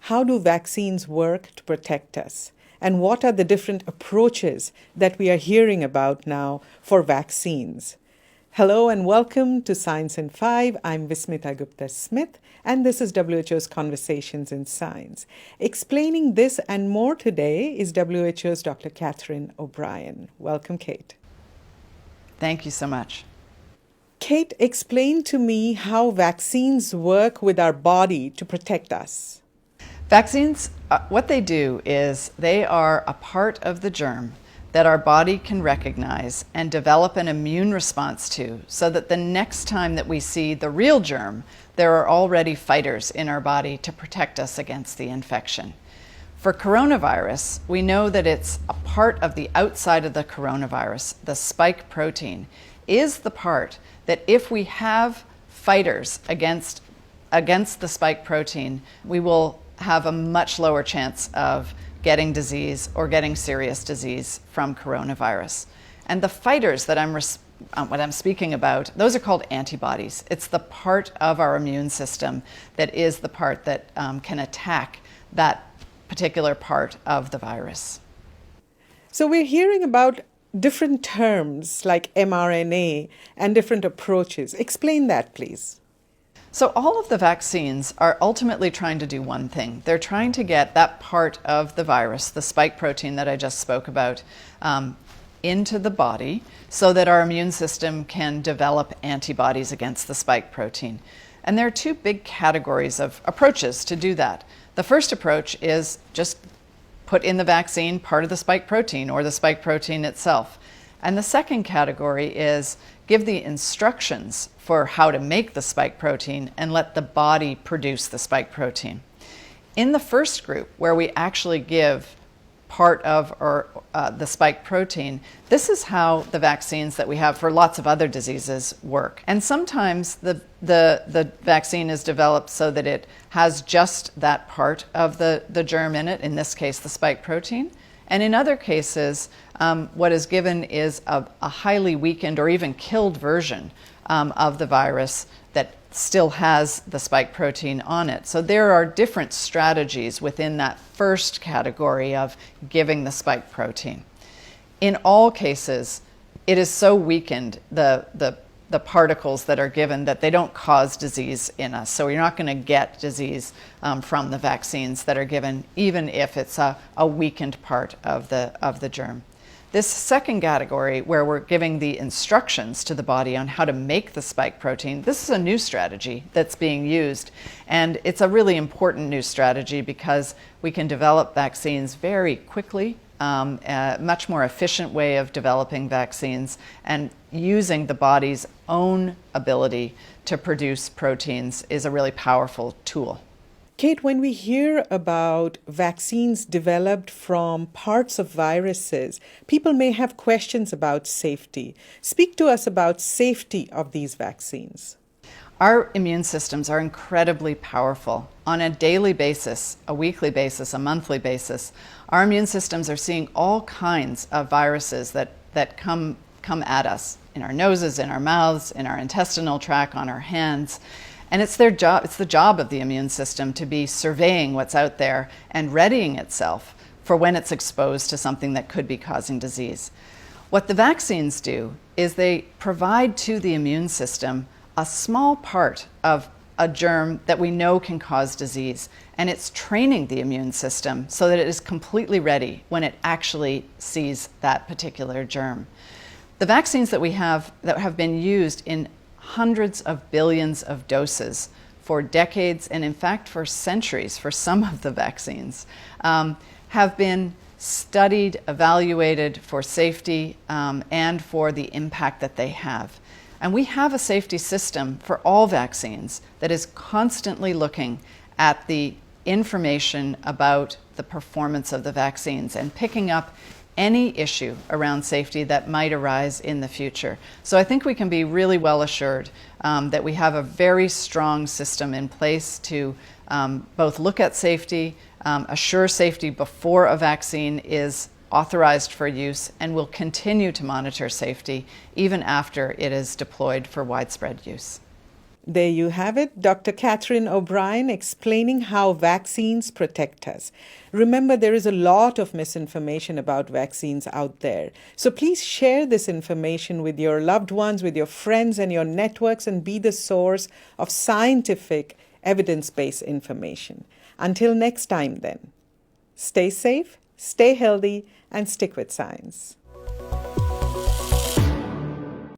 how do vaccines work to protect us? And what are the different approaches that we are hearing about now for vaccines? Hello and welcome to Science in 5. I'm Vismita Gupta-Smith, and this is WHO's Conversations in Science. Explaining this and more today is WHO's Dr. Catherine O'Brien. Welcome, Kate. Thank you so much. Kate, explain to me how vaccines work with our body to protect us. Vaccines, what they do is they are a part of the germ that our body can recognize and develop an immune response to, so that the next time that we see the real germ, there are already fighters in our body to protect us against the infection. For coronavirus, we know that it's a part of the outside of the coronavirus. The spike protein is the part that if we have fighters against the spike protein, we will have a much lower chance of getting disease or getting serious disease from coronavirus. And the fighters that what I'm speaking about, those are called antibodies. It's the part of our immune system that is the part that can attack that particular part of the virus. So we're hearing about different terms like mRNA and different approaches. Explain that, please. So all of the vaccines are ultimately trying to do one thing. They're trying to get that part of the virus, the spike protein that I just spoke about, into the body so that our immune system can develop antibodies against the spike protein. And there are two big categories of approaches to do that. The first approach is just put in the vaccine part of the spike protein or the spike protein itself. And the second category is give the instructions for how to make the spike protein and let the body produce the spike protein. In the first group, where we actually give part of the spike protein, this is how the vaccines that we have for lots of other diseases work. And sometimes the vaccine is developed so that it has just that part of the germ in it, in this case the spike protein. And in other cases, what is given is a highly weakened or even killed version of the virus that still has the spike protein on it. So there are different strategies within that first category of giving the spike protein. In all cases, it is so weakened, the particles that are given, that they don't cause disease in us. So you're not going to get disease from the vaccines that are given, even if it's a weakened part of the germ. This second category, where we're giving the instructions to the body on how to make the spike protein, this is a new strategy that's being used. And it's a really important new strategy because we can develop vaccines very quickly, a much more efficient way of developing vaccines and using the body's own ability to produce proteins is a really powerful tool. Kate, when we hear about vaccines developed from parts of viruses, people may have questions about safety. Speak to us about safety of these vaccines. Our immune systems are incredibly powerful. On a daily basis, a weekly basis, a monthly basis, our immune systems are seeing all kinds of viruses that come at us in our noses, in our mouths, in our intestinal tract, on our hands. And it's their job, it's the job of the immune system to be surveying what's out there and readying itself for when it's exposed to something that could be causing disease. What the vaccines do is they provide to the immune system a small part of a germ that we know can cause disease, and it's training the immune system so that it is completely ready when it actually sees that particular germ. The vaccines that we have that have been used in hundreds of billions of doses for decades, and in fact for centuries for some of the vaccines, have been studied, evaluated for safety and for the impact that they have. And we have a safety system for all vaccines that is constantly looking at the information about the performance of the vaccines and picking up any issue around safety that might arise in the future. So I think we can be really well assured that we have a very strong system in place to both look at safety, assure safety before a vaccine is authorized for use, and will continue to monitor safety even after it is deployed for widespread use. There you have it, Dr. Catherine O'Brien explaining how vaccines protect us. Remember, there is a lot of misinformation about vaccines out there. So please share this information with your loved ones, with your friends and your networks, and be the source of scientific, evidence-based information. Until next time then, stay safe, stay healthy, and stick with science.